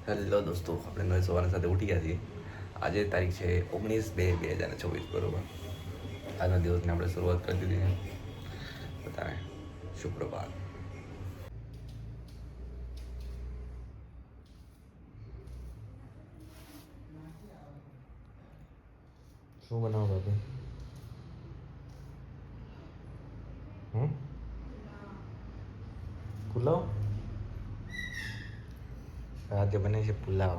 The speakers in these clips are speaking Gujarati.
હેલો દોસ્તો, આપણે નવી સવારની સાથે ઉઠી ગયા છીએ. આજે તારીખ છે 19/2/2024, બરોબર. આજના દિવસની આપણે શરૂઆત કરી દીધી છે. બધાને સુપ્રભાત. શું બનાવો ભાભી? પુલાવ? રાતે બને છે પુલાવ.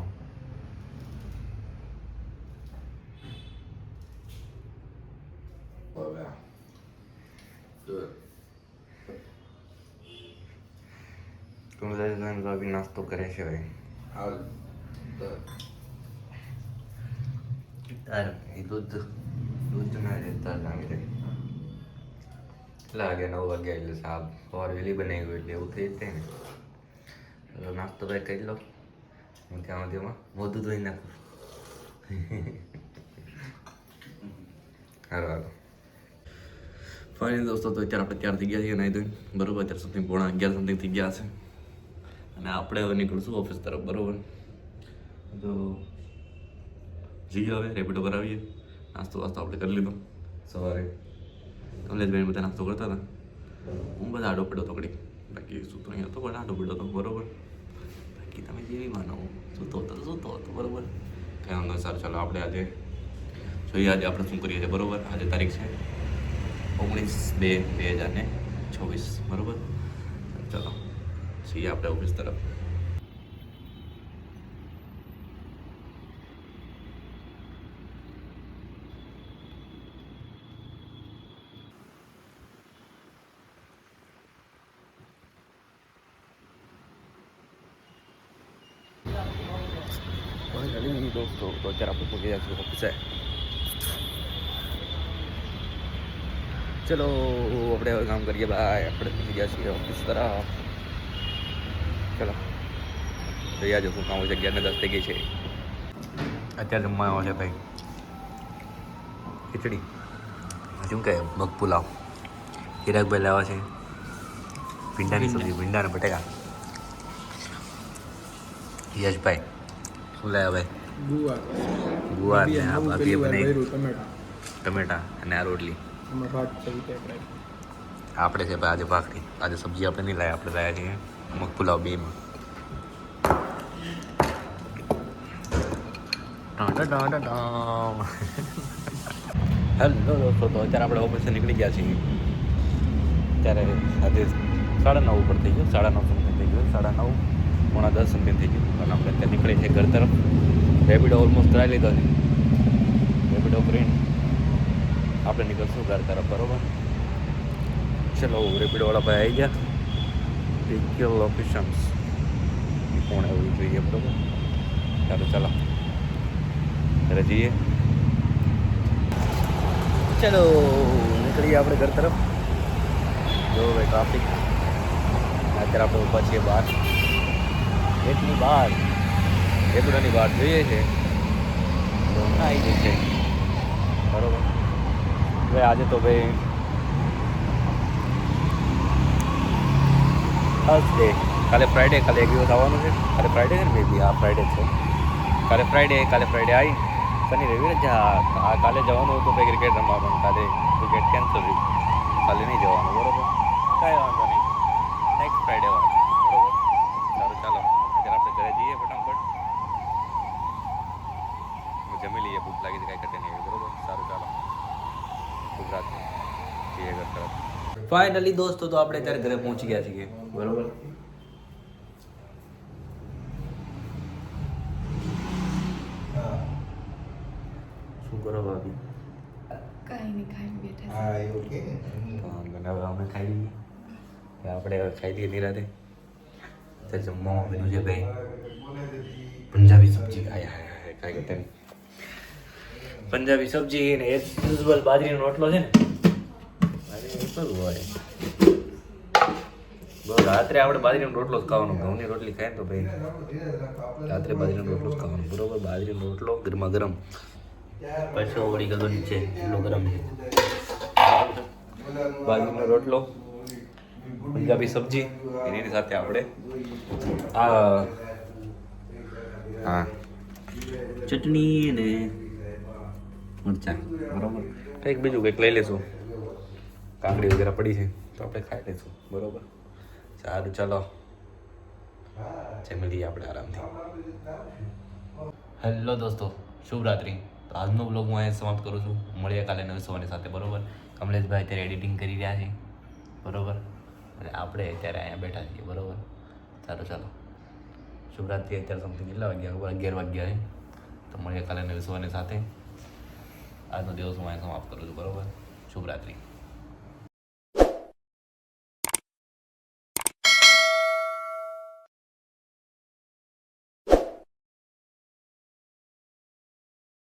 ભાભી નાસ્તો કરે છે ભાઈ. એ દૂધ ના રહેતા લાગે છે. કેટલા વાગ્યા? 9 વાગ્યા. એટલે સાહેબ સવાર વહેલી બનાવી ગયું એટલે એવું થઈ જ ને. નાસ્તો ભાઈ કરી લો. ત્યાં સુધીમાં મોઢું ધોઈ નાખું. હાલો. ફાઇનલ દોસ્તો, તો અત્યારે આપણે તૈયાર થઈ ગયા છીએ નહીં ધોઈને, બરોબર. અત્યારે સમથિંગ 11:30 સમથિંગ થઈ ગયા છે અને આપણે હવે નીકળશું ઓફિસ તરફ, બરોબર. તો જઈએ હવે રેપિડો કરાવીએ. નાસ્તો વાસ્તો આપણે કરી લીધો સવારે. કમલેશભાઈ બધા નાસ્તો કરતા હતા. હું બધા આડો પડ્યો તો ઘડી. બાકી શું તો અહીં હતો પણ આડો પડ્યો હતો, બરોબર. બાકી તમે જેવી માનો સૂતો હતો, બરોબર. કંઈ વાંધો સારું. ચાલો આપણે આજે જોઈએ આજે આપણે શું કરીએ છીએ, બરોબર. આજે તારીખ છે 19/2/2024, બરોબર. ચાલો છીએ આપણે ઓફિસ તરફ. દોસ્તો, તો અત્યારે આપણે પહોંચી ગયા છીએ ઓફિસે. ચલો આપણે હવે કામ કરીએ ભાઈ. આપણે પહોંચી ગયા છીએ ઓફિસ તરફ. ચલો જોઈએ આજે શું કામ હોય છે. 11:10 થઈ ગઈ છે. અત્યારે જમવા આવ્યો છે ભાઈ ખીચડી, શું કહે મગ પુલાવ. ચિરાગભાઈ લાવ્યા છે ભીંડાની સબ્જી, ભીંડાના બટેકા. યશભાઈ શું લાવ્યા ભાઈ? ગુવાર ને આ ભાભીએ બનાવી ટમેટા અને આ રોટલી. આપણે છે ભાઈ આજે ભાખરી. આજે સબ્જી આપણે નહીં લાવ્યા, આપણે લાવ્યા છીએ મગ પુલાવ બેમાં. હેલો દોસ્તો, તો અત્યારે આપણે ઓફિસે નીકળી ગયા છીએ. ત્યારે આજે 9:30 ઉપર થઈ ગયું, 9:30 સમથિંગ થઈ ગયું, 9:30 9:10 સમથિંગ થઈ ગયું. અને આપણે અત્યારે નીકળીએ છીએ ઘર તરફ. રેપિડો ઓલમોસ્ટ કરાવી લીધો છે. રેપિડો કરીને આપણે નીકળશું ઘર તરફ, બરોબર. ચલો રેપિડોવાળા ભાઈ આવી ગયા. પિકલ લોકેશન્સ કોણ આવવું જોઈએ, બરોબર. ચાલો ઘરે જઈએ. ચલો નીકળીએ આપણે ઘર તરફ. જો ભાઈ ટ્રાફિક. અત્યારે આપણે ઊભા છીએ બહાર, ગેટની બહાર, રેપિડોની બહાર જોઈએ છે તો આવી જશે, બરોબર. ભાઈ આજે તો ભાઈ થર્સડે, કાલે ફ્રાઈડે, કાલે એક દિવસ આવવાનું છે. કાલે ફ્રાઈડે છે ને મે બી, હા ફ્રાઈડે છે. કાલે ફ્રાઈડે આવી શનિ રવિ રજા. કાલે જવાનું હતું ભાઈ ક્રિકેટ રમવા, પણ કાલે ક્રિકેટ કેન્સલ રહ્યું. કાલે નહીં જવાનું, બરોબર. કાંઈ વાંધો નહીં, નેક્સ્ટ ફ્રાઈડે વાત, બરોબર. સારું ચાલો અત્યારે આપણે ઘરે જઈએ ફટાફટ. જમી લઈએ, ભૂખ લાગી છે, કાંઈ કટે નહીં, બરોબર. સારું ચાલો, ગુજરાત જઈએ ઘર તરફ. ફાઇનલી દોસ્તો, તો આપણે અત્યારે ઘરે પહોંચી ગયા છીએ, બરોબર. શું કરો ભાભી? કાંઈ નહીં, ખાઈને બેઠા છે. હા એવું કે મને હવે અમે ખાઈ લઈએ. આપણે હવે ખાઈ લઈએ નિરાતે. અત્યારે જમવામાં બન્યું છે ભાઈ પંજાબી સબ્જી. કાંઈ કરતા નહીં. પંજાબી સબ્જી ને એઝ યુઝ્યુઅલ બાજરીનો રોટલો છે ને. બાજરીનો રોટલો હોય બહુ. રાત્રે આપણે બાજરીનો રોટલો જ ખાવાનો. ઘઉંની રોટલી ખાય ને તો ભાઈ રાત્રે બાજરીનો રોટલો જ ખાવાનો, બરોબર. બાજરીનો રોટલો ગરમા ગરમ. પછી વળી ગયો નીચે એટલો ગરમ છે. બાજરીનો રોટલો, પંજાબી સબ્જી, એની સાથે આપણે આ હા ચટણી ને મરચાં બરોબર કંઈક બીજું કંઈક લઈ લેશું કાકડી વગેરે પડી છે તો આપણે ખાઈ લઈશું બરોબર સારું ચાલો મળીએ આપણે આરામથી હેલો દોસ્તો શુભ રાત્રિ તો આજનો બ્લોગ હું અહીંયા સમાપ્ત કરું છું મળીએ કાલે નવી સવારની સાથે બરોબર કમલેશભાઈ અત્યારે એડિટિંગ કરી રહ્યા છે બરોબર અને આપણે અત્યારે અહીંયા બેઠા છીએ બરોબર સારું ચાલો શુભ રાત્રિ અત્યારે સમથિંગ કેટલા વાગ્યા 11 વાગ્યા છે તો મળીએ કાલે નવી સવારની સાથે આજનો દિવસ હું અહીંયા સમાપ્ત કરું છું બરોબર શુભ રાત્રિ